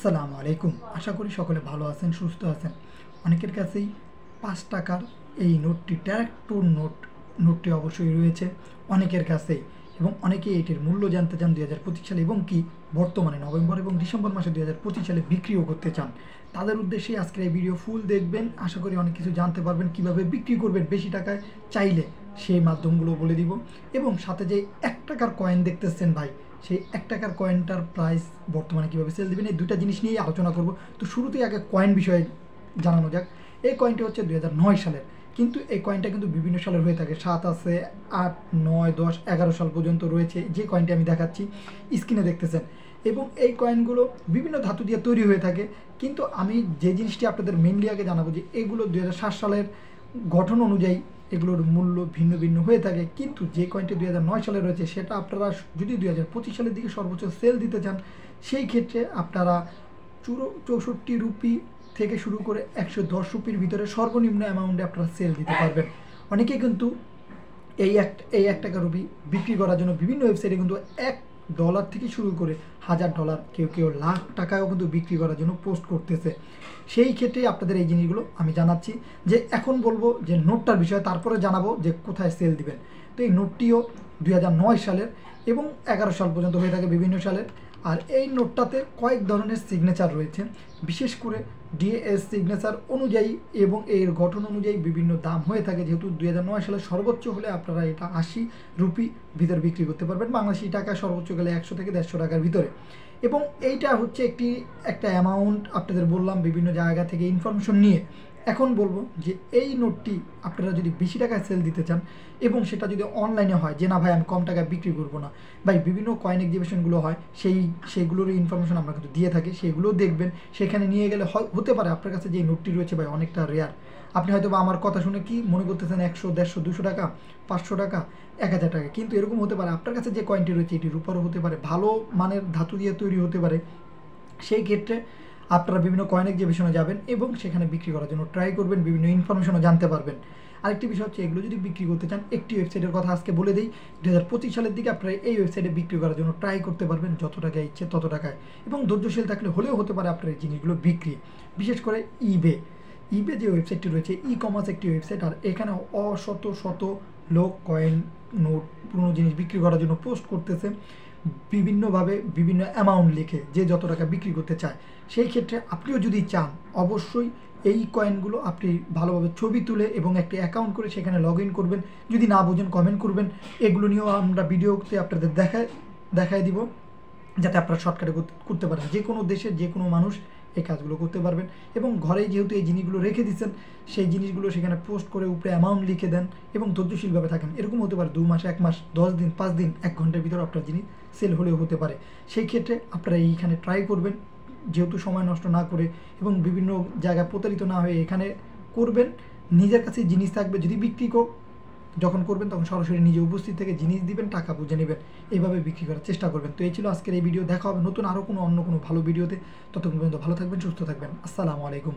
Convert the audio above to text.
আসসালামু আলাইকুম। আশা করি সকলে ভালো আছেন, সুস্থ আছেন। অনেকের কাছেই ৫ টাকার এই নোটটি টেরাকটোর নোটটি অবশ্যই রয়েছে অনেকের কাছেই, এবং অনেকেই এটির মূল্য জানতে চান ২০২৫ সালে, এবং কি বর্তমানে নভেম্বর এবং ডিসেম্বর মাসে ২০২৫ সালে বিক্রিও করতে চান। তাদের উদ্দেশ্যে আজকের এই ভিডিও ফুল দেখবেন। আশা করি অনেক কিছু জানতে পারবেন, কিভাবে বিক্রি করবেন বেশি টাকায় চাইলে সেই মাধ্যমগুলো বলে দিব। এবং সাথে যে ১ টাকার কয়েন দেখতেছেন ভাই, সেই ১ টাকার কয়েনটার প্রাইস বর্তমানে কীভাবে সেল দেবেন, এই দুটা জিনিস নিয়েই আলোচনা করব। তো শুরুতেই আগে কয়েন বিষয়ে জানানো যাক। এই কয়েনটি হচ্ছে ২০০৯ সালের, কিন্তু এই কয়েনটা কিন্তু বিভিন্ন সালের হয়ে থাকে। ৭ আছে, ৮, ৯, ১০, ১১ সাল পর্যন্ত রয়েছে। যে কয়েনটি আমি দেখাচ্ছি স্ক্রিনে দেখতেছেন, এবং এই কয়েনগুলো বিভিন্ন ধাতু দিয়ে তৈরি হয়ে থাকে। কিন্তু আমি যে জিনিসটি আপনাদের মেনলি আগে জানাবো, যে এগুলো ২০০৭ সালের গঠন অনুযায়ী এগুলোর মূল্য ভিন্ন ভিন্ন হয়ে থাকে। কিন্তু যে কয়েনটি ২০০৯ সালে রয়েছে, সেটা আপনারা যদি ২০২৫ সালের দিকে সর্বোচ্চ সেল দিতে চান, সেই ক্ষেত্রে আপনারা ৬৪ রুপি থেকে শুরু করে ১১০ রুপির ভিতরে সর্বনিম্ন অ্যামাউন্টে আপনারা সেল দিতে পারবেন। অনেকে কিন্তু এই ১ টাকা রুপি বিক্রি করার জন্য বিভিন্ন ওয়েবসাইটে কিন্তু $১ থেকে শুরু করে $১,০০০, কেউ লাখ টাকাও কিন্তু বিক্রি করার জন্য পোস্ট করতেছে। সেই ক্ষেত্রে আপনাদের এই জিনিসগুলো আমি জানাচ্ছি। যে এখন বলবো যে নোটটার বিষয়ে, তারপরে জানাবো যে কোথায় সেল দিবেন। তো এই নোটটিও ২০০৯ সালের এবং ১১ সাল পর্যন্ত হয়ে থাকে বিভিন্ন সালের। আর এই নোটটাতে কয়েক ধরনের সিগনেচার রয়েছে, বিশেষ করে ডিএস সিগনেচার অনুযায়ী এবং এর গঠন অনুযায়ী বিভিন্ন দাম হয়ে থাকে। যেহেতু ২০০৯ সালে সর্বোচ্চ হলে আপনারা এটা ৮০ রুপি ভিতরে বিক্রি করতে পারবেন, বাংলাদেশি টাকা সর্বোচ্চ গেলে ১০০ থেকে ১৫০ টাকার ভিতরে। এবং এইটা হচ্ছে একটা অ্যামাউন্ট আপনাদের বললাম বিভিন্ন জায়গা থেকে ইনফরমেশন নিয়ে। এখন বলবো যে এই নোটটি আপনারা যদি বেশি টাকায় সেল দিতে চান, এবং সেটা যদি অনলাইনে হয়, যে না ভাই আমি কম টাকায় বিক্রি করবো না ভাই, বিভিন্ন কয়েন এক্সিবিশনগুলো হয়, সেইগুলোর ইনফরমেশন আমরা কিন্তু দিয়ে থাকি, সেগুলো দেখবেন। সেখানে নিয়ে গেলে হতে পারে আপনার কাছে যে নোটটি রয়েছে ভাই অনেকটা রেয়ার। আপনি হয়তো বা আমার কথা শুনে কি মনে করতেছেন ১০০, ১৫০, ২০০ টাকা, ৫০০ টাকা, ১,০০০ টাকা, কিন্তু এরকম হতে পারে আপনার কাছে যে কয়েনটি রয়েছে এটি রূপারও হতে পারে, ভালো মানের ধাতু দিয়ে তৈরি হতে পারে। সেই ক্ষেত্রে আপনারা বিভিন্ন কয়েন এক্সিবিশনে যাবেন এবং সেখানে বিক্রি করার জন্য ট্রাই করবেন, বিভিন্ন ইনফরমেশনও জানতে পারবেন। আরেকটি বিষয় হচ্ছে, এগুলো যদি বিক্রি করতে চান, একটি ওয়েবসাইটের কথা আজকে বলে দিই। ২০২৫ সালের দিকে আপনারা এই ওয়েবসাইটে বিক্রি করার জন্য ট্রাই করতে পারবেন, যত টাকায় ইচ্ছে তত টাকায়, এবং ধৈর্যশীল থাকলে হলেও হতে পারে আপনার এই জিনিসগুলো বিক্রি। বিশেষ করে ইবে যে ওয়েবসাইটটি রয়েছে, ই কমার্স একটি ওয়েবসাইট, আর এখানে শত লোক কয়েন, নোট, পুরনো জিনিস বিক্রি করার জন্য পোস্ট করতেছে বিভিন্নভাবে, বিভিন্ন অ্যামাউন্ট লিখে, যে যত টাকা বিক্রি করতে চায়। সেই ক্ষেত্রে আপনিও যদি চান, অবশ্যই এই কয়েনগুলো আপনি ভালোভাবে ছবি তুলে এবং একটি অ্যাকাউন্ট করে সেখানে লগ ইন করবেন। যদি না বোঝেন কমেন্ট করবেন, এগুলো নিয়েও আমরা ভিডিওতে আপনাদের দেখায় দিব, যাতে আপনারা শর্টকাটে করতে পারেন। যে কোনো দেশের যে কোনো মানুষ এই কাজগুলো করতে পারবেন। এবং ঘরেই যেহেতু এই জিনিসগুলো রেখে দিচ্ছেন, সেই জিনিসগুলো সেখানে পোস্ট করে উপরে অ্যামাউন্ট লিখে দেন এবং ধৈর্যশীলভাবে থাকেন। এরকম হতে পারে ২ মাস, ১ মাস, ১০ দিন, ৫ দিন, ১ ঘন্টার ভিতরে আপনার জিনিস সেল হলেও হতে পারে। সেই ক্ষেত্রে আপনারা এইখানে ট্রাই করবেন, যেহেতু সময় নষ্ট না করে এবং বিভিন্ন জায়গায় প্রতারিত না হয়ে এখানে করবেন। নিজের কাছে জিনিস থাকবে, যদি বিক্রি যখন করবেন তখন সরাসরি নিজে উপস্থিত থেকে জিনিস দিবেন, টাকা বুঝে নেবেন, এইভাবে বিক্রি করার চেষ্টা করবেন। তো এই ছিল আজকের এই ভিডিও। দেখা হবে নতুন আরও অন্য কোনো ভালো ভিডিওতে। ততক্ষণ পর্যন্ত ভালো থাকবেন, সুস্থ থাকবেন। আসসালামু আলাইকুম।